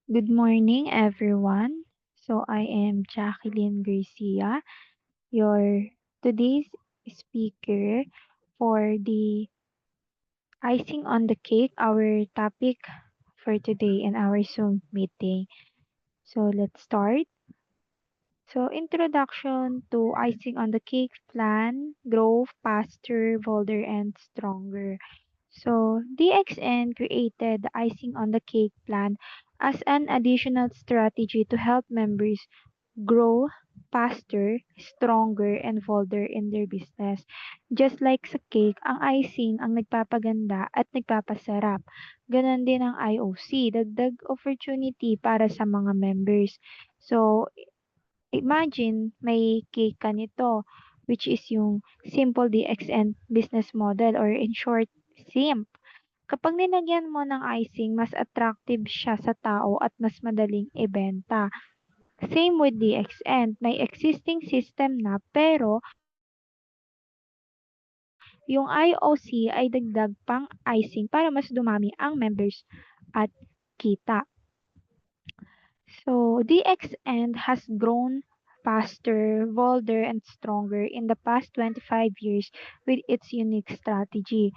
Good morning, everyone. So, I am Jacqueline Garcia, your today's speaker for the icing on the cake, our topic for today in our Zoom meeting. So, let's start. So, introduction to icing on the cake plan, grow faster, bolder, and stronger. So, DXN created the icing on the cake plan as an additional strategy to help members grow faster, stronger, and bolder in their business. Just like sa cake, ang icing ang nagpapaganda at nagpapasarap. Ganon din ang IOC, dagdag opportunity para sa mga members. So, imagine may cake ka nito, which is yung Simple DXN business model or in short, SIMP. Kapag nilagyan mo ng icing, mas attractive siya sa tao at mas madaling ibenta. Same with DXN, may existing system na pero yung IOC ay dagdag pang icing para mas dumami ang members at kita. So, DXN has grown faster, bolder, and stronger in the past 25 years with its unique strategy.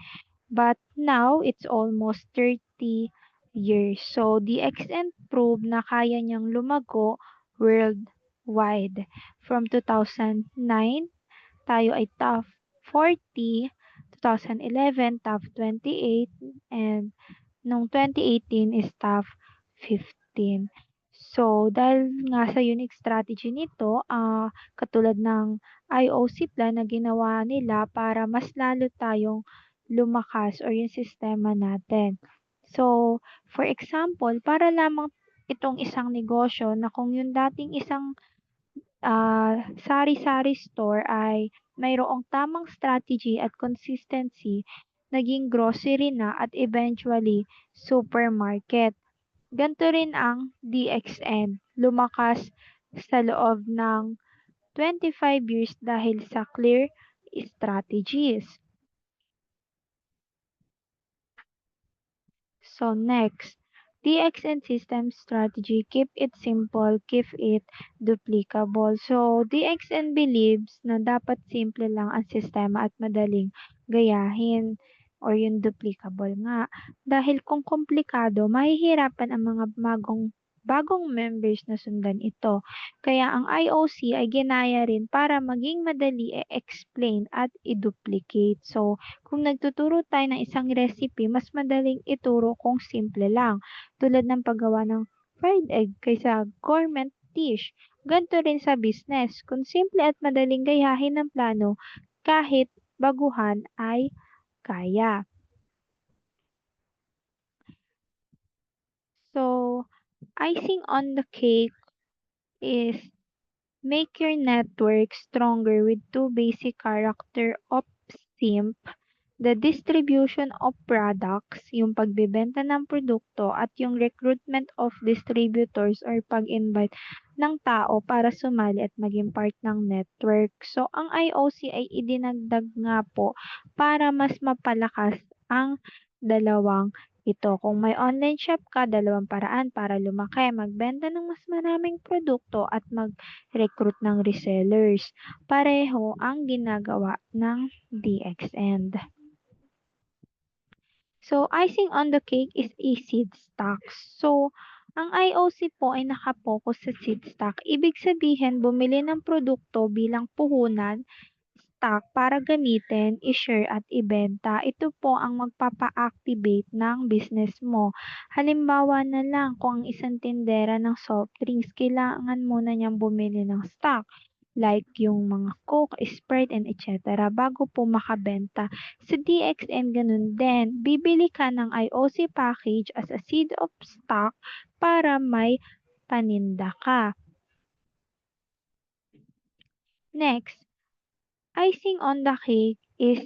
But now, it's almost 30 years. So, DXN proved na kaya niyang lumago worldwide. From 2009, tayo ay top 40, 2011, top 28, and nung 2018 is top 15. So, dahil nga sa unique strategy nito, katulad ng IOC plan na ginawa nila para mas lalo tayong lumakas or yung sistema natin. So, for example, para lamang itong isang negosyo na kung yung dating isang sari-sari store ay mayroong tamang strategy at consistency, naging grocery na at eventually supermarket. Ganito rin ang DXN, lumakas sa loob ng 25 years dahil sa clear strategies. So next, DXN system strategy, keep it simple, keep it duplicable. So DXN believes na dapat simple lang ang sistema at madaling gayahin or yung duplicable nga. Dahil kung komplikado, mahihirapan ang mga bagong members na sundan ito. Kaya ang IOC ay ginaya rin para maging madali i-explain at i-duplicate. So, kung nagtuturo tayo ng isang recipe, mas madaling ituro kung simple lang. Tulad ng paggawa ng fried egg kaysa gourmet dish. Ganito rin sa business. Kung simple at madaling gayahin ng plano, kahit baguhan ay kaya. So, icing on the cake is make your network stronger with two basic character of simp, the distribution of products, yung pagbebenta ng produkto at yung recruitment of distributors or pag-invite ng tao para sumali at maging part ng network. So, ang IOC ay idinagdag nga po para mas mapalakas ang dalawang ito. Kung may online shop ka, dalawang paraan para lumaki, magbenta ng mas maraming produkto at mag-recruit ng resellers. Pareho ang ginagawa ng DXN. So, icing on the cake is a seed stock. So, ang IOC po ay nakapokus sa seed stock. Ibig sabihin, bumili ng produkto bilang puhunan, stock para gamitin, i-share at ibenta. Ito po ang magpapa-activate ng business mo. Halimbawa na lang, kung ang isang tindera ng soft drinks, kailangan muna niyang bumili ng stock like yung mga Coke, Sprite, and etc. bago po makabenta. Sa DXN, ganun din. Bibili ka ng IOC package as a seed of stock para may paninda ka. Next, icing on the cake is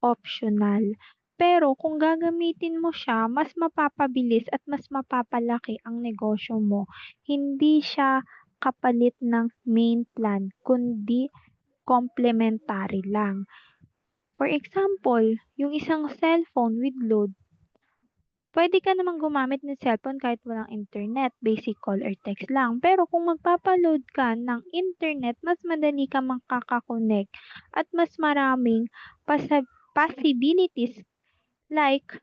optional. Pero kung gagamitin mo siya, mas mapapabilis at mas mapapalaki ang negosyo mo. Hindi siya kapalit ng main plan, kundi complementary lang. For example, yung isang cellphone with load, Puwede ka namang gumamit ng cellphone kahit walang internet, basic call or text lang. Pero kung magpapa-load ka ng internet, mas madali kang makaka-connect at mas maraming possibilities like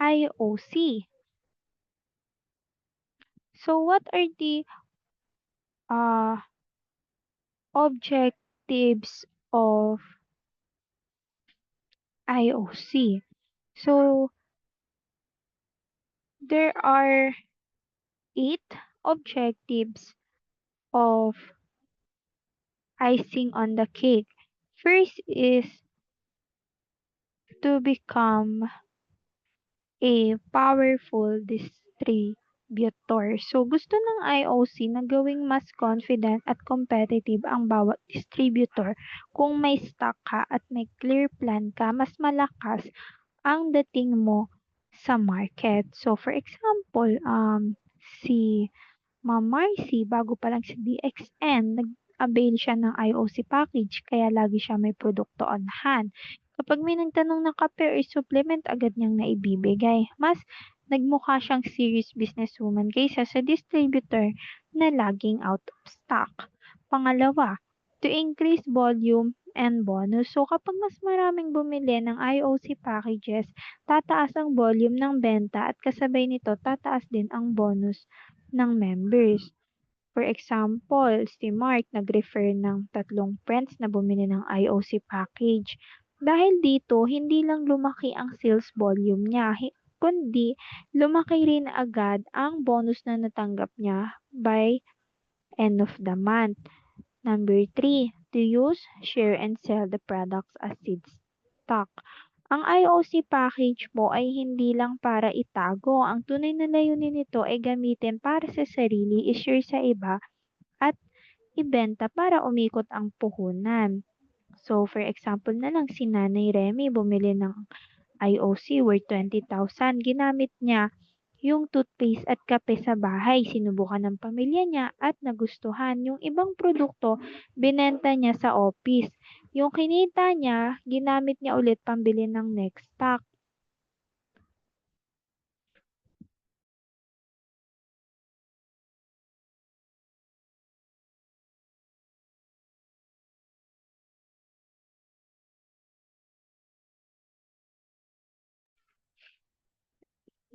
IOC. So what are the uh, objectives of IOC? So there are 8 objectives of icing on the cake. First is to become a powerful distributor. So, gusto ng IOC na gawing mas confident at competitive ang bawat distributor. Kung may stock ka at may clear plan ka, mas malakas ang dating mo sa market. So, for example, si Ma'am Marcy, bago pa lang sa DXN, nag-avail siya ng IOC package kaya lagi siya may produkto on hand. Kapag may nagtanong ng kape or supplement, agad niyang naibibigay. Mas nagmukha siyang serious businesswoman kaysa sa distributor na laging out of stock. Pangalawa, to increase volume and bonus. So kapag mas maraming bumili ng IOC packages, tataas ang volume ng benta at kasabay nito tataas din ang bonus ng members. For example, si Mark nag-refer ng 3 friends na bumili ng IOC package. Dahil dito, hindi lang lumaki ang sales volume niya, kundi lumaki rin agad ang bonus na natanggap niya by end of the month. Number 3, to use, share, and sell the products as seed stock. Ang IOC package po ay hindi lang para itago. Ang tunay na layunin nito ay gamitin para sa sarili, i-share sa iba, at ibenta para umikot ang puhunan. So, for example na lang, si Nanay Remy bumili ng IOC worth 20,000. Ginamit niya yung toothpaste at kape sa bahay. Sinubukan ng pamilya niya at nagustuhan. Yung ibang produkto, binenta niya sa office. Yung kinita niya, ginamit niya ulit pambili ng next stock.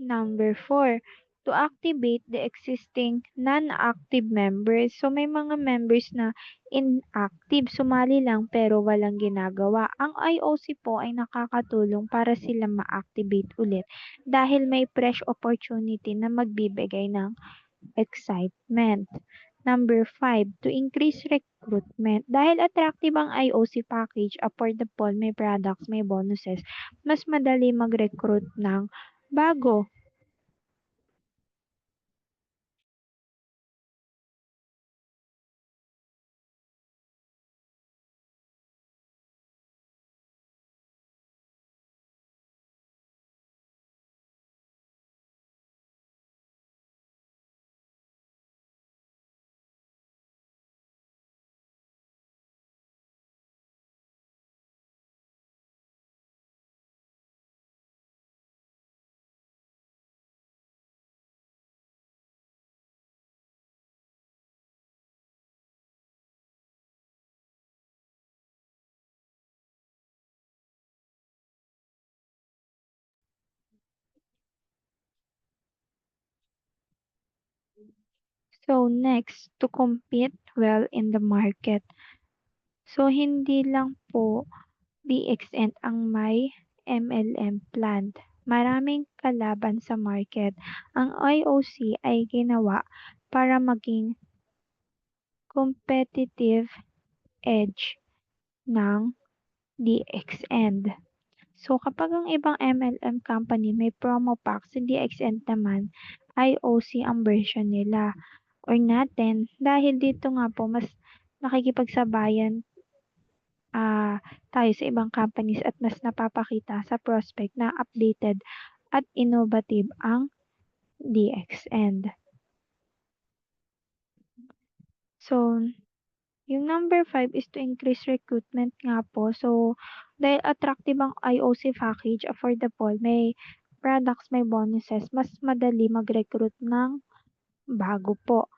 Number 4, to activate the existing non-active members. So may mga members na inactive, sumali lang pero walang ginagawa. Ang IOC po ay nakakatulong para sila ma-activate ulit dahil may fresh opportunity na magbibigay ng excitement. Number 5, to increase recruitment. Dahil attractive ang IOC package, affordable, may products, may bonuses, mas madali mag-recruit ng bago. So next, to compete well in the market. So hindi lang po DXN ang may MLM plant. Maraming kalaban sa market. Ang IOC ay ginawa para maging competitive edge ng DXN. So kapag ang ibang MLM company may promo pack, sa DXN naman IOC ang version nila or natin dahil dito nga po mas nakikipagsabayan tayo sa ibang companies at mas napapakita sa prospect na updated at innovative ang DXN. So, yung number 5 is to increase recruitment nga po. So, dahil attractive ang IOC package, affordable, may products may bonuses, mas madali mag-recruit ng bago po.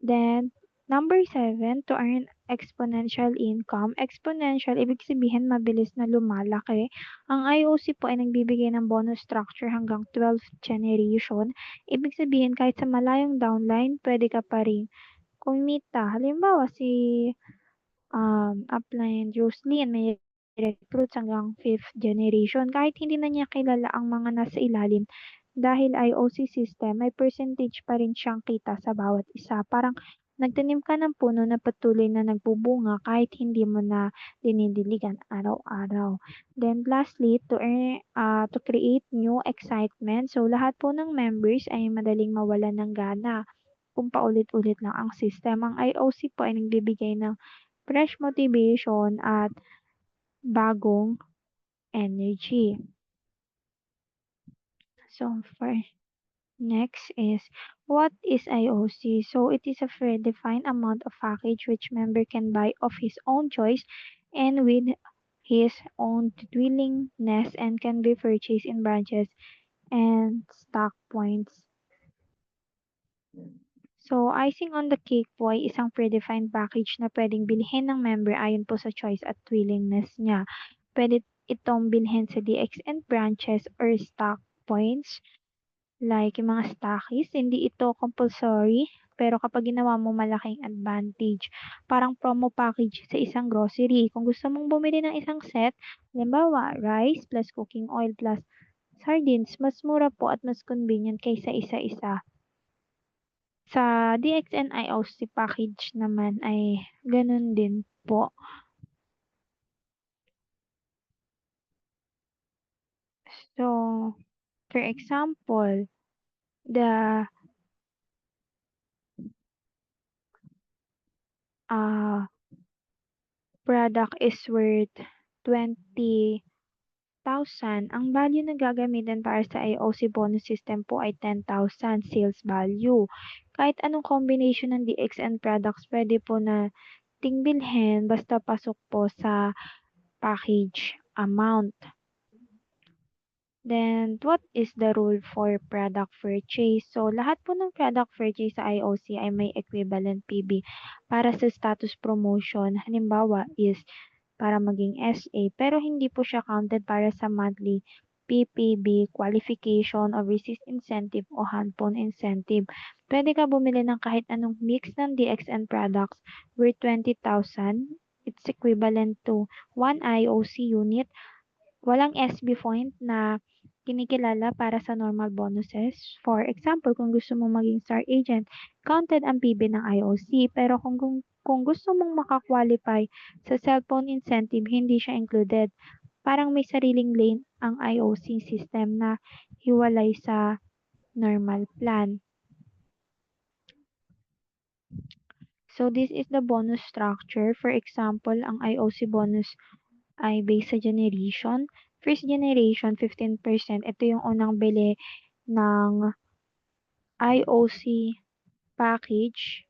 Then, number 7, to earn exponential income. Exponential, ibig sabihin mabilis na lumalaki. Ang IOC po ay nagbibigay ng bonus structure hanggang 12th generation. Ibig sabihin, kahit sa malayong downline, pwede ka pa rin kumita. Halimbawa, si upline Jocelyn may recruits hanggang 5th generation. Kahit hindi na niya kilala ang mga nasa ilalim, dahil IOC system, may percentage pa rin siyang kita sa bawat isa. Parang nagtanim ka ng puno na patuloy na nagbubunga kahit hindi mo na dinidiligan araw-araw. Then lastly, to create new excitement. So lahat po ng members ay madaling mawalan ng gana kung paulit-ulit lang ang system. Ang IOC po ay nagbibigay ng fresh motivation at bagong energy. So for next is, what is IOC? So it is a predefined amount of package which member can buy of his own choice and with his own willingness and can be purchased in branches and stock points. So, icing on the cake po ay isang predefined package na pwedeng bilhin ng member ayon po sa choice at willingness niya. Pwede itong bilhin sa DXN branches or stock points like yung mga stockies. Hindi ito compulsory pero kapag ginawa mo malaking advantage. Parang promo package sa isang grocery. Kung gusto mong bumili ng isang set, halimbawa rice plus cooking oil plus sardines, mas mura po at mas convenient kaysa isa-isa. Sa DXN IOC package naman ay ganun din po. So, for example, the product is worth 20,000. Ang value na gagamitin para sa IOC bonus system po ay 10,000 sales value. Kahit anong combination ng DXN products, pwede po na bilhin basta pasok po sa package amount. Then, what is the rule for product purchase? So, lahat po ng product purchase sa IOC ay may equivalent PB para sa status promotion. Halimbawa is para maging SA, pero hindi po siya counted para sa monthly PPB, qualification, overseas incentive o handphone incentive. Pwede ka bumili ng kahit anong mix ng DXN products worth 20,000. It's equivalent to 1 IOC unit. Walang SB point na kinikilala para sa normal bonuses. For example, kung gusto mong maging star agent, counted ang PB ng IOC. Pero kung gusto mong makakwalify sa cellphone incentive, hindi siya included. Parang may sariling lane ang IOC system na hiwalay sa normal plan. So, this is the bonus structure. For example, ang IOC bonus ay based sa generation. First generation, 15%. Ito yung unang bili ng IOC package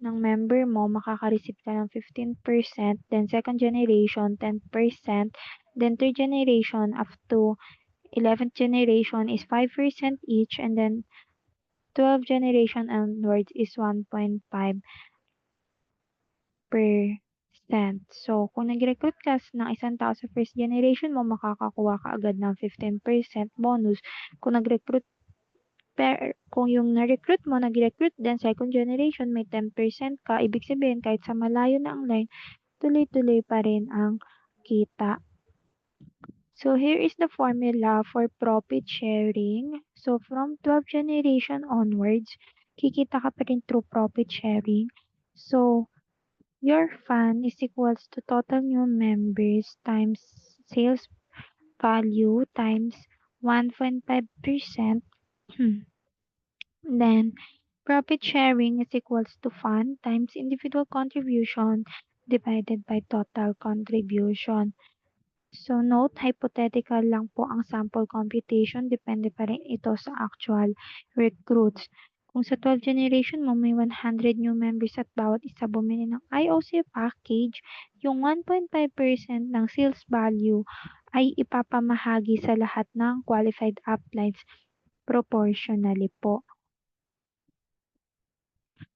ng member mo, makaka-receive ka ng 15%. Then, second generation, 10%. Then, third generation up to 11th generation is 5% each. And then, 12th generation onwards is 1.5%. So, kung nag-recruit ka ng isang tao sa first generation mo, makakakuha ka agad ng 15% bonus. Kung kung yung na-recruit mo, nag-recruit din second generation, may 10% ka. Ibig sabihin, kahit sa malayo na ang line, tuloy-tuloy pa rin ang kita. So, here is the formula for profit sharing. So, from 12th generation onwards, kikita ka pa rin through profit sharing. So, your fund is equals to total new members times sales value times 1.5%. Then, profit sharing is equals to fund times individual contribution divided by total contribution. So, note, hypothetical lang po ang sample computation. Depende pa rin ito sa actual recruits. Kung sa 12th generation mo may 100 new members at bawat isa bumili ng IOC package, yung 1.5% ng sales value ay ipapamahagi sa lahat ng qualified uplines proportionally po.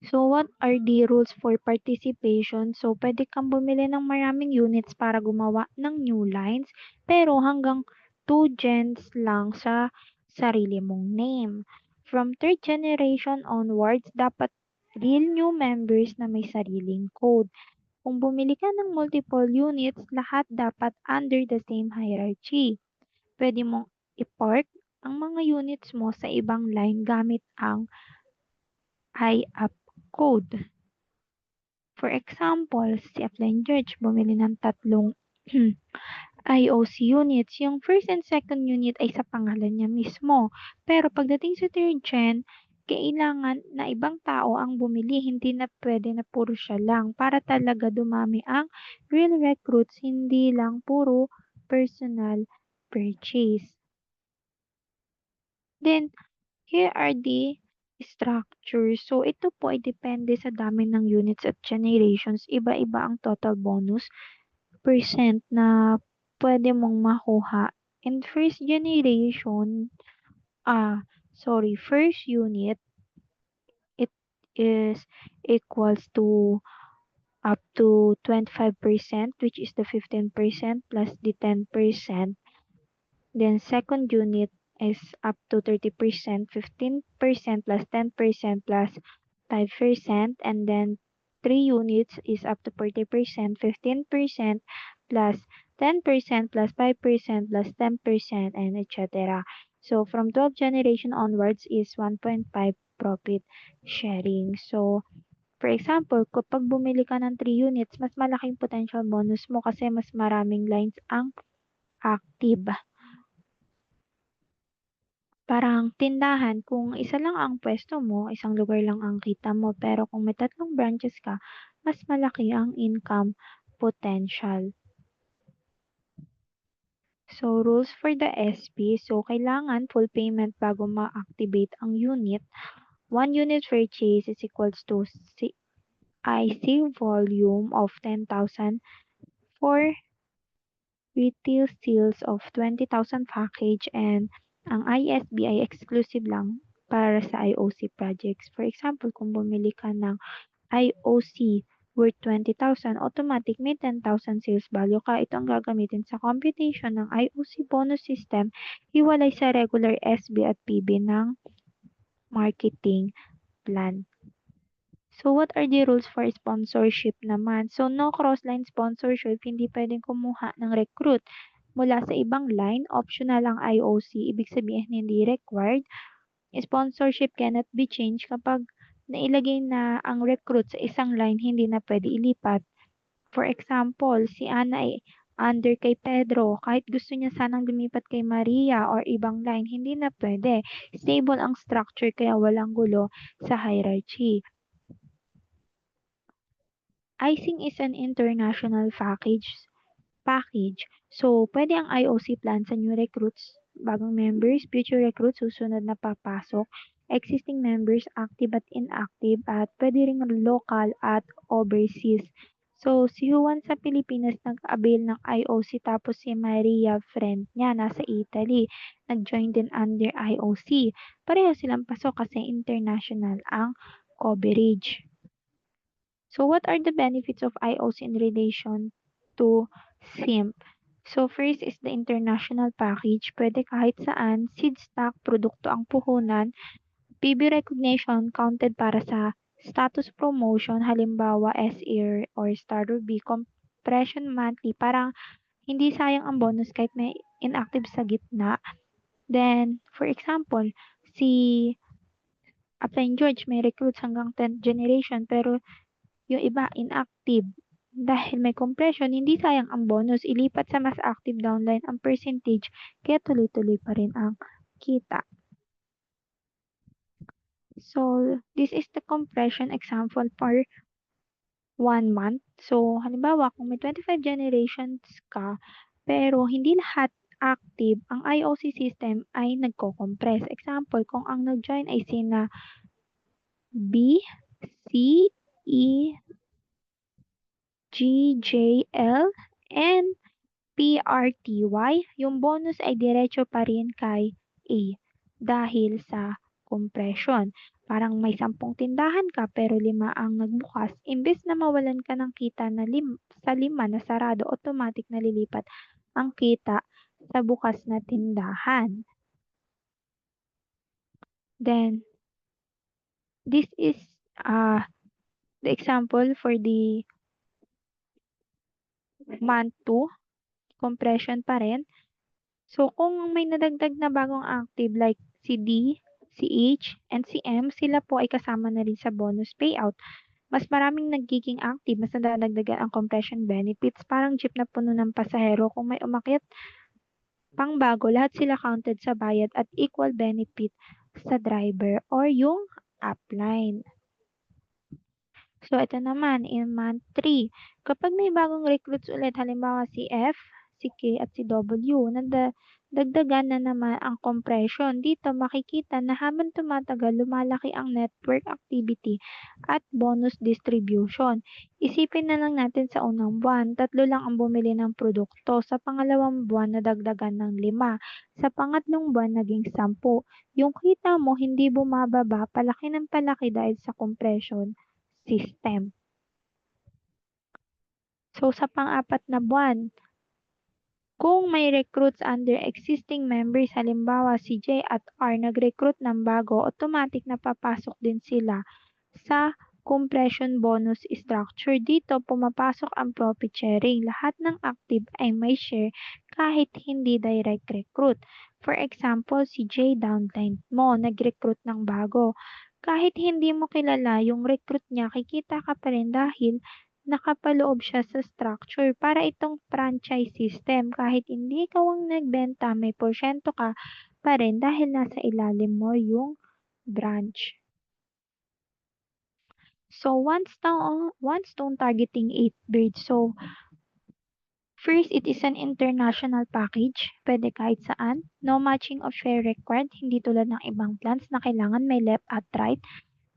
So, what are the rules for participation? So, pwede kang bumili ng maraming units para gumawa ng new lines, pero hanggang 2 gens lang sa sarili mong name. From third generation onwards, dapat real new members na may sariling code. Kung bumili ka ng multiple units, lahat dapat under the same hierarchy. Pwede mong i-park ang mga units mo sa ibang line gamit ang I-up code. For example, si Upline George bumili ng tatlong IOC units. Yung first and second unit ay sa pangalan niya mismo. Pero pagdating sa third gen, kailangan na ibang tao ang bumili. Hindi na pwede na puro siya lang. Para talaga dumami ang real recruits, hindi lang puro personal purchase. Then, here are the structures. So, ito po ay depende sa dami ng units at generations. Iba-iba ang total bonus percent na pwede mong makuha. In first generation, first unit, it is equals to up to 25%, which is the 15% plus the 10%. Then second unit is up to 30%, 15% plus 10% plus 5%. And then 3 units is up to 40%, 15% plus 10% plus 5% plus 10% and etc. So from 12th generation onwards is 1.5 profit sharing. So for example, kapag bumili ka ng 3 units, mas malaking potential bonus mo kasi mas maraming lines ang active. Parang tindahan, kung isa lang ang pwesto mo, isang lugar lang ang kita mo, pero kung may tatlong branches ka, mas malaki ang income potential. So, rules for the SP. So, kailangan full payment bago ma-activate ang unit. 1 unit purchase is equals to IC volume of 10,000 for retail sales of 20,000 package, and ang ISB ay exclusive lang para sa IOC projects. For example, kung bumili ka ng IOC worth 20,000, automatic may 10,000 sales value ka. Ito ang gagamitin sa computation ng IOC bonus system, hiwalay sa regular SB at PB ng marketing plan. So, what are the rules for sponsorship naman? So, no cross-line sponsorship, hindi pwedeng kumuha ng recruit mula sa ibang line. Optional ang IOC, ibig sabihin hindi required. Sponsorship cannot be changed kapag nailagay na ang recruit sa isang line, hindi na pwede ilipat. For example, si Ana ay under kay Pedro. Kahit gusto niya sanang lumipat kay Maria or ibang line, hindi na pwede. Stable ang structure kaya walang gulo sa hierarchy. Icing is an international package. So, pwede ang IOC plan sa new recruits, bagong members, future recruits, susunod na papasok, existing members, active at inactive, at pwede ring local at overseas. So, si Juan sa Pilipinas nag-avail ng IOC, tapos si Maria, friend niya, nasa Italy, nag-join din under IOC. Pareho silang pasok kasi international ang coverage. So, what are the benefits of IOC in relation to SIMP? So, first is the international package. Pwede kahit saan, seed stock, produkto ang puhunan, PB recognition counted para sa status promotion, halimbawa SR or Starter B, compression monthly, parang hindi sayang ang bonus kahit may inactive sa gitna. Then, for example, si Upline George may recruits hanggang 10th generation pero yung iba inactive. Dahil may compression, hindi sayang ang bonus, ilipat sa mas active downline ang percentage, kaya tuloy-tuloy pa rin ang kita. So, this is the compression example for 1 month. So, halimbawa, kung may 25 generations ka, pero hindi lahat active, ang IOC system ay nagko-compress. Example, kung ang nag-join ay sina B, C, E, G, J, L, and PRTY, yung bonus ay diretso pa rin kay A dahil sa compression. Parang may 10 tindahan ka pero 5 ang nagbukas, imbes na mawalan ka ng kita na sa 5 na sarado, automatic na lilipat ang kita sa bukas na tindahan. Then, this is the example for the month 2, compression pa rin. So, kung may nadagdag na bagong active like si D, si H, and si M, sila po ay kasama na rin sa bonus payout. Mas maraming nagiging active, mas nadadagdagan ang compression benefits. Parang jeep na puno ng pasahero. Kung may umakyat pang bago, lahat sila counted sa bayad at equal benefit sa driver or yung upline. So, ito naman, in month 3, kapag may bagong recruits ulit, halimbawa si F, si K, at si W, dagdagan na naman ang compression. Dito makikita na habang tumatagal, lumalaki ang network activity at bonus distribution. Isipin na lang natin sa unang buwan, 3 lang ang bumili ng produkto. Sa pangalawang buwan, nadagdagan ng 5. Sa pangatlong buwan, naging 10. Yung kita mo, hindi bumababa, palaki ng palaki dahil sa compression system. So, sa pang-apat na buwan, kung may recruits under existing members, halimbawa si J at R nag-recruit ng bago, automatic na papasok din sila sa compression bonus structure. Dito, pumapasok ang profit sharing. Lahat ng active ay may share kahit hindi direct recruit. For example, si J downline mo, nag-recruit ng bago. Kahit hindi mo kilala yung recruit niya, kikita ka pa rin dahil nakapaloob siya sa structure. Para itong franchise system, kahit hindi ikaw ang nagbenta, may porsyento ka pa rin dahil nasa ilalim mo yung branch. So, one stone targeting 8 birds. So, first, it is an international package. Pwede kahit saan. No matching of share required. Hindi tulad ng ibang plans na kailangan may left at right.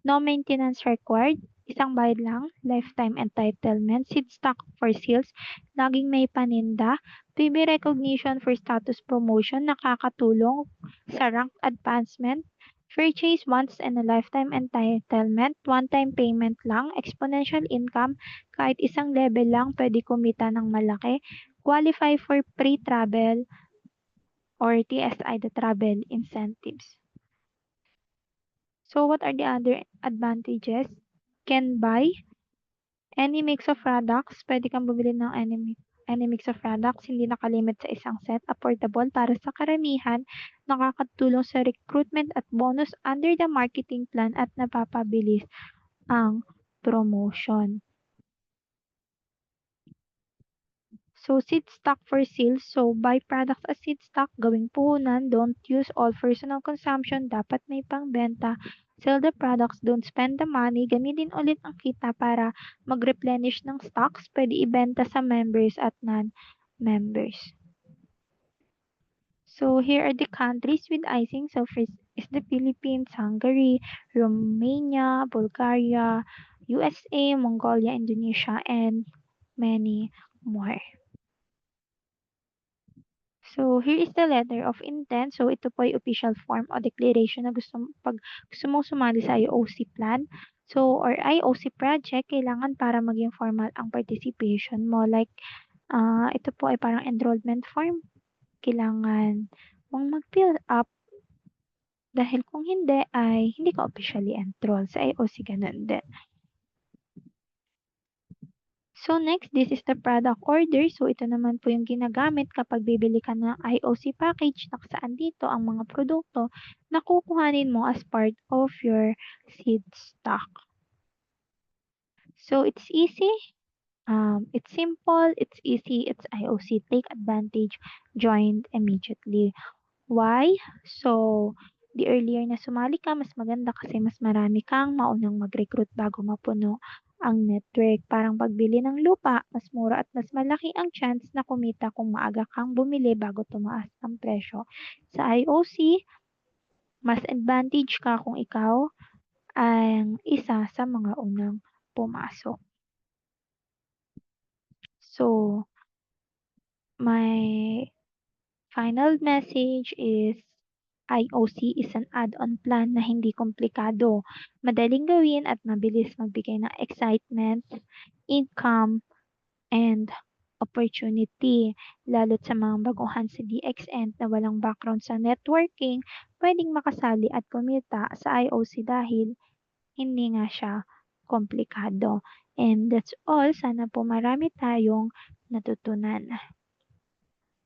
No maintenance required. Isang bayad lang. Lifetime entitlement. Seed stock for sales. Laging may paninda. PB recognition for status promotion. Nakakatulong sa rank advancement. Purchase once and a lifetime entitlement. One-time payment lang. Exponential income. Kahit isang level lang, pwede kumita ng malaki. Qualify for free travel or TSI, the travel incentives. So what are the other advantages? Can buy any mix of products. Pwede kang bumili ng any mix of products. Hindi nakalimit sa isang set. Affordable para sa karamihan. Nakakatulong sa recruitment at bonus under the marketing plan at napapabilis ang promotion. So, seed stock for sales. So, buy products as seed stock, gawing puhunan, don't use all personal consumption, dapat may pangbenta. Sell the products, don't spend the money, gamitin ulit ang kita para mag-replenish ng stocks, pwede ibenta sa members at non-members. So, here are the countries with icing. So, first is the Philippines, Hungary, Romania, Bulgaria, USA, Mongolia, Indonesia, and many more. So, here is the letter of intent. So, ito po ay official form o declaration na pag gusto mong sumali sa IOC plan. So, or IOC project, kailangan para maging formal ang participation mo. Like, ito po ay parang enrollment form. Kailangan mong mag-fill up dahil kung hindi ay hindi ka officially enrolled. Sa IOC, ganun din. So next, this is the product order. So ito naman po yung ginagamit kapag bibili ka ng IOC package na saan dito ang mga produkto na kukuhanin mo as part of your seed stock. So it's easy, it's simple, it's easy, it's IOC. Take advantage, join immediately. Why? So, the earlier na sumali ka, mas maganda kasi mas marami kang maunang mag-recruit bago mapuno ang network. Parang pagbili ng lupa, mas mura at mas malaki ang chance na kumita kung maaga kang bumili bago tumaas ang presyo. Sa IOC, mas advantage ka kung ikaw ang isa sa mga unang pumasok. So, My final message is IOC is an add-on plan na hindi komplikado, madaling gawin at mabilis magbigay ng excitement, income, and opportunity. Lalo't sa mga baguhan sa DXN na walang background sa networking, pwedeng makasali at kumita sa IOC dahil hindi nga siya komplikado. And that's all. Sana po marami tayong natutunan.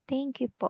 Thank you po.